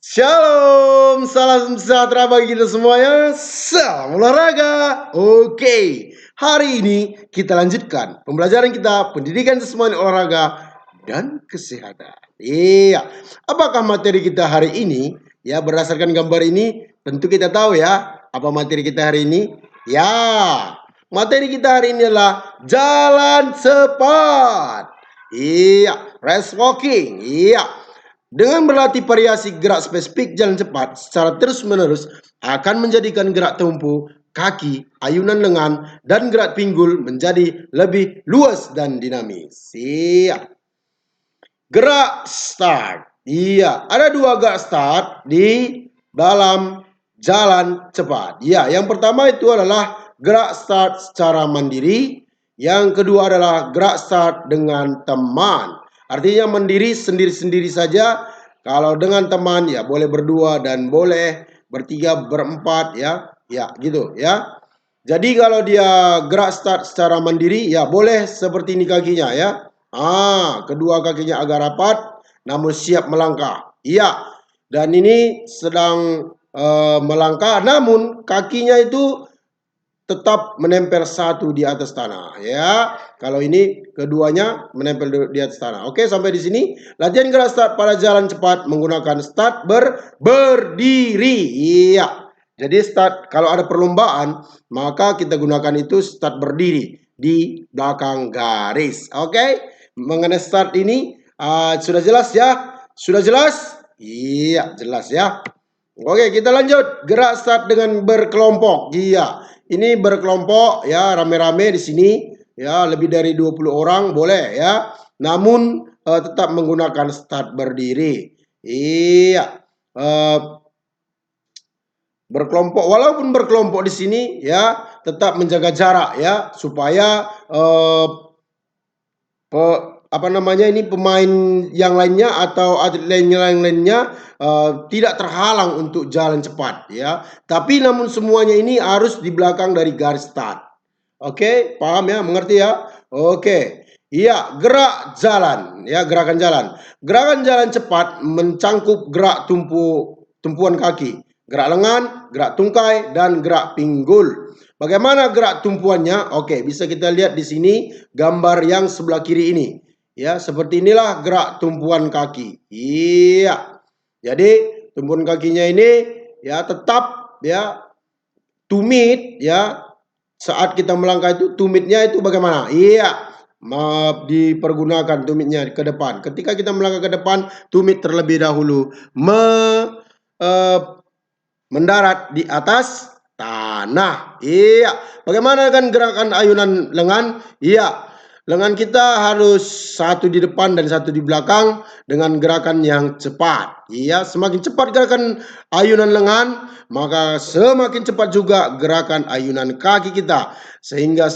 Shalom, salam sejahtera bagi kita semuanya. Salam olahraga. Oke, hari ini kita lanjutkan pembelajaran kita pendidikan semuanya olahraga dan kesehatan. Iya, apakah materi kita hari ini? Ya, berdasarkan gambar ini, tentu kita tahu ya apa materi kita hari ini. Ya, materi kita hari ini adalah jalan cepat. Iya, race walking. Iya. Dengan berlatih variasi gerak spesifik jalan cepat secara terus-menerus akan menjadikan gerak tempuh, kaki, ayunan lengan, dan gerak pinggul menjadi lebih luas dan dinamis. Siap. Gerak start. Iya, ada dua gerak start di dalam jalan cepat. Iya, yang pertama itu adalah gerak start secara mandiri. Yang kedua adalah gerak start dengan teman. Artinya mandiri sendiri-sendiri saja. Kalau dengan teman ya boleh berdua dan boleh bertiga, berempat ya. Ya, gitu ya. Jadi kalau dia gerak start secara mandiri ya boleh seperti ini kakinya ya. Kedua kakinya agak rapat namun siap melangkah. Iya. Dan ini sedang melangkah namun kakinya itu tetap menempel satu di atas tanah ya. Kalau ini keduanya menempel di atas tanah. Oke, sampai di sini latihan gerak start pada jalan cepat menggunakan start berdiri. Iya. Jadi start kalau ada perlombaan maka kita gunakan itu start berdiri di belakang garis. Oke, mengenai start ini sudah jelas ya? Sudah jelas? Iya, jelas ya. Oke, kita lanjut. Gerak start dengan berkelompok. Iya. Ini berkelompok ya, rame-rame di sini ya, lebih dari 20 orang boleh ya. Namun tetap menggunakan start berdiri. Iya. Berkelompok walaupun berkelompok di sini ya, tetap menjaga jarak ya supaya pemain yang lainnya atau atlet yang lainnya tidak terhalang untuk jalan cepat ya. Tapi namun semuanya ini harus di belakang dari garis start. Oke, paham ya, mengerti ya? Oke. Iya, gerak jalan ya, gerakan jalan. Gerakan jalan cepat mencangkup gerak tumpuan kaki, gerak lengan, gerak tungkai dan gerak pinggul. Bagaimana gerak tumpuannya? Oke, bisa kita lihat di sini gambar yang sebelah kiri ini. Ya, seperti inilah gerak tumpuan kaki. Iya. Jadi, tumpuan kakinya ini ya tetap ya tumit ya. Saat kita melangkah itu tumitnya itu bagaimana? Iya. Dipergunakan tumitnya ke depan. Ketika kita melangkah ke depan, tumit terlebih dahulu mendarat di atas tanah. Iya. Bagaimana kan gerakan ayunan lengan? Iya. Lengan kita harus satu di depan dan satu di belakang dengan gerakan yang cepat. Iya, semakin cepat gerakan ayunan lengan, maka semakin cepat juga gerakan ayunan kaki kita. Sehingga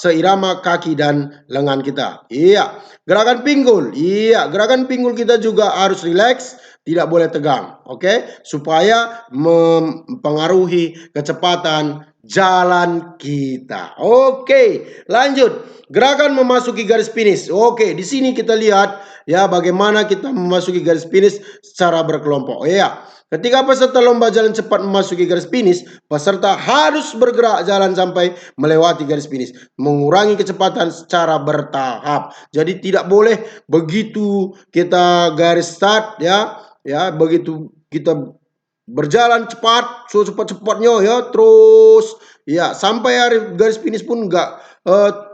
seirama kaki dan lengan kita. Iya, gerakan pinggul. Iya, gerakan pinggul kita juga harus rileks, tidak boleh tegang. Oke, supaya mempengaruhi kecepatan jalan kita. Oke, lanjut. Gerakan memasuki garis finish. Oke, di sini kita lihat ya bagaimana kita memasuki garis finish secara berkelompok. Ya, ketika peserta lomba jalan cepat memasuki garis finish, peserta harus bergerak jalan sampai melewati garis finish, mengurangi kecepatan secara bertahap. Jadi tidak boleh begitu kita garis start ya, begitu kita berjalan cepat, secepat-cepatnya ya, terus ya sampai garis finish pun enggak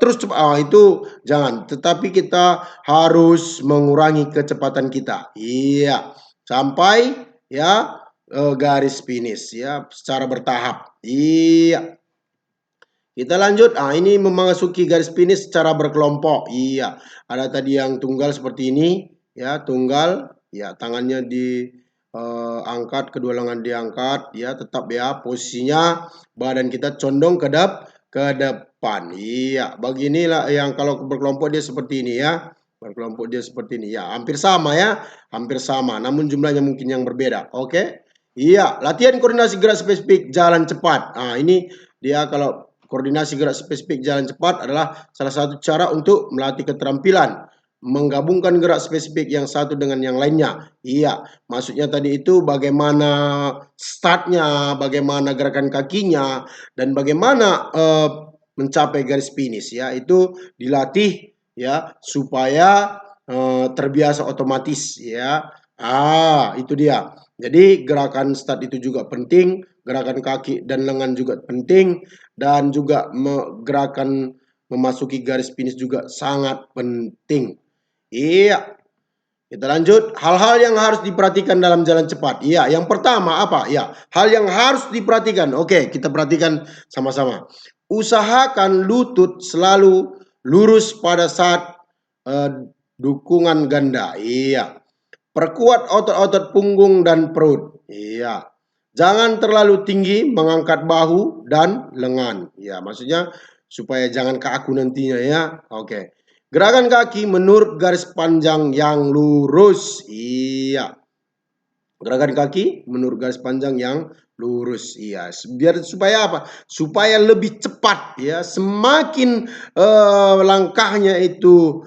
terus cepat. Itu jangan, tetapi kita harus mengurangi kecepatan kita. Iya, sampai ya garis finish ya secara bertahap. Iya. Kita lanjut. Ini memasuki garis finish secara berkelompok. Iya, ada tadi yang tunggal seperti ini ya, tunggal ya, tangannya di angkat, kedua lengan diangkat ya, tetap ya posisinya badan kita condong ke depan. Iya, beginilah yang kalau berkelompok dia seperti ini ya. Berkelompok dia seperti ini ya, hampir sama ya, hampir sama, namun jumlahnya mungkin yang berbeda. Oke. Iya, latihan koordinasi gerak spesifik jalan cepat. Ini dia kalau koordinasi gerak spesifik jalan cepat adalah salah satu cara untuk melatih keterampilan menggabungkan gerak spesifik yang satu dengan yang lainnya. Iya, maksudnya tadi itu bagaimana startnya, bagaimana gerakan kakinya, dan bagaimana mencapai garis finish ya. Itu dilatih ya supaya terbiasa otomatis ya. Itu dia. Jadi gerakan start itu juga penting, gerakan kaki dan lengan juga penting, dan juga gerakan memasuki garis finish juga sangat penting. Iya, kita lanjut. Hal-hal yang harus diperhatikan dalam jalan cepat. Iya, yang pertama apa? Ya, hal yang harus diperhatikan. Oke, kita perhatikan sama-sama. Usahakan lutut selalu lurus pada saat dukungan ganda. Iya. Perkuat otot-otot punggung dan perut. Iya. Jangan terlalu tinggi mengangkat bahu dan lengan. Ya, maksudnya supaya jangan kaku nantinya ya. Oke. Gerakan kaki menurut garis panjang yang lurus. Iya. Gerakan kaki menurut garis panjang yang lurus. Iya. Biar supaya apa? Supaya lebih cepat ya. Semakin langkahnya itu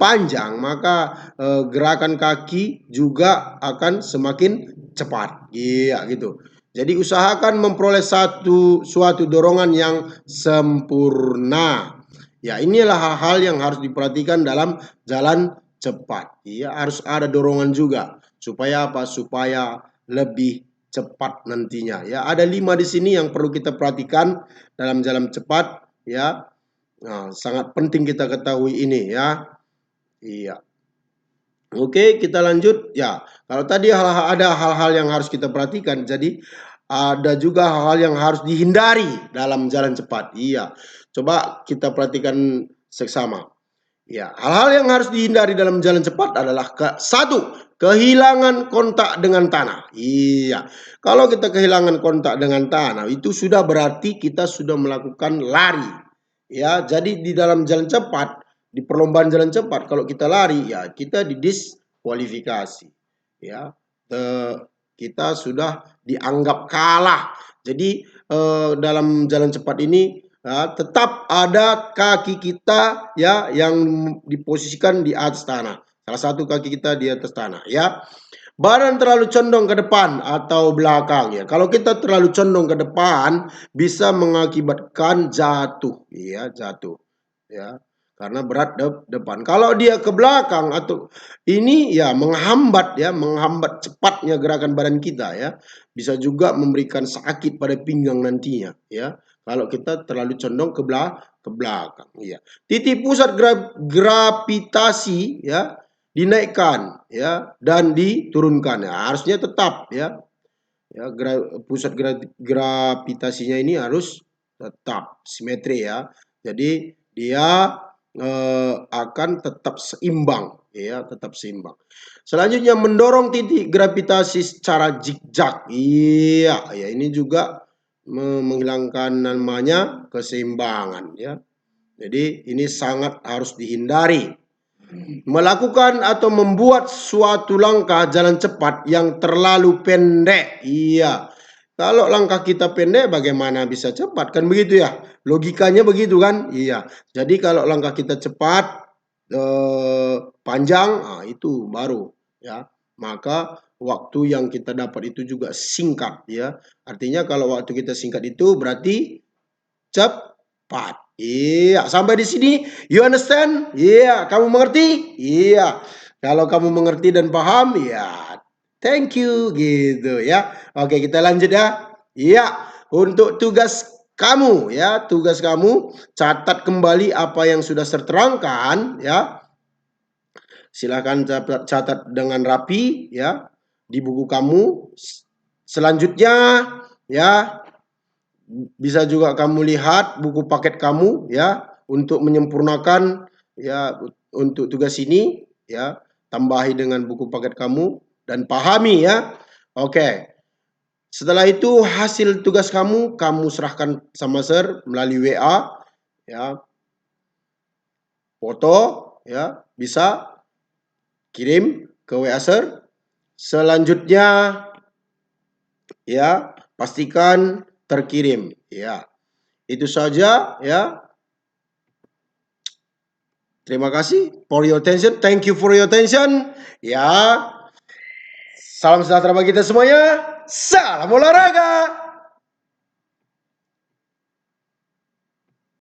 panjang, maka gerakan kaki juga akan semakin cepat. Iya gitu. Jadi usahakan memperoleh suatu dorongan yang sempurna. Ya, inilah hal-hal yang harus diperhatikan dalam jalan cepat. Iya, harus ada dorongan juga. Supaya apa? Supaya lebih cepat nantinya. Ya, ada 5 di sini yang perlu kita perhatikan dalam jalan cepat. Ya, nah, sangat penting kita ketahui ini ya. Iya. Oke, kita lanjut. Ya, kalau tadi ada hal-hal yang harus kita perhatikan, jadi ada juga hal-hal yang harus dihindari dalam jalan cepat. Iya. Coba kita perhatikan seksama. Ya, hal-hal yang harus dihindari dalam jalan cepat adalah satu, kehilangan kontak dengan tanah. Iya, kalau kita kehilangan kontak dengan tanah, itu sudah berarti kita sudah melakukan lari. Ya, jadi di dalam jalan cepat, di perlombaan jalan cepat, kalau kita lari, ya kita didiskualifikasi. Ya, kita sudah dianggap kalah. Jadi dalam jalan cepat ini tetap ada kaki kita ya yang diposisikan di atas tanah. Salah satu kaki kita di atas tanah ya. Badan terlalu condong ke depan atau belakang ya. Kalau kita terlalu condong ke depan bisa mengakibatkan jatuh ya, jatuh ya. Karena berat depan. Kalau dia ke belakang atau ini ya menghambat ya, menghambat cepatnya gerakan badan kita ya. Bisa juga memberikan sakit pada pinggang nantinya ya. Kalau kita terlalu condong ke belakang ya. Titik pusat gravitasi ya dinaikkan ya dan diturunkan. Ya, harusnya tetap ya. Ya, pusat gravitasinya ini harus tetap simetri ya. Jadi dia akan tetap seimbang ya, tetap seimbang. Selanjutnya mendorong titik gravitasi secara zigzag. Iya, ya ini juga menghilangkan namanya keseimbangan ya. Jadi ini sangat harus dihindari. Melakukan atau membuat suatu langkah jalan cepat yang terlalu pendek. Iya. Kalau langkah kita pendek bagaimana bisa cepat? Kan begitu ya. Logikanya begitu kan? Iya. Jadi kalau langkah kita cepat panjang, itu baru ya. Maka waktu yang kita dapat itu juga singkat ya. Artinya kalau waktu kita singkat itu berarti cepat. Iya, sampai di sini you understand? Iya, kamu mengerti? Iya. Kalau kamu mengerti dan paham, ya thank you gitu ya. Oke, kita lanjut ya. Iya, untuk tugas kamu ya, tugas kamu catat kembali apa yang sudah terterangkan ya. Silakan catat dengan rapi ya di buku kamu. Selanjutnya ya, bisa juga kamu lihat buku paket kamu ya untuk menyempurnakan ya untuk tugas ini ya, tambahi dengan buku paket kamu dan pahami ya. Oke. Setelah itu hasil tugas kamu serahkan sama Sir melalui WA ya. Foto ya, bisa kirim ke WA Sir. Selanjutnya ya, pastikan terkirim ya. Itu saja ya. Terima kasih for your attention. Thank you for your attention. Ya. Salam sejahtera bagi kita semuanya. Salam olahraga.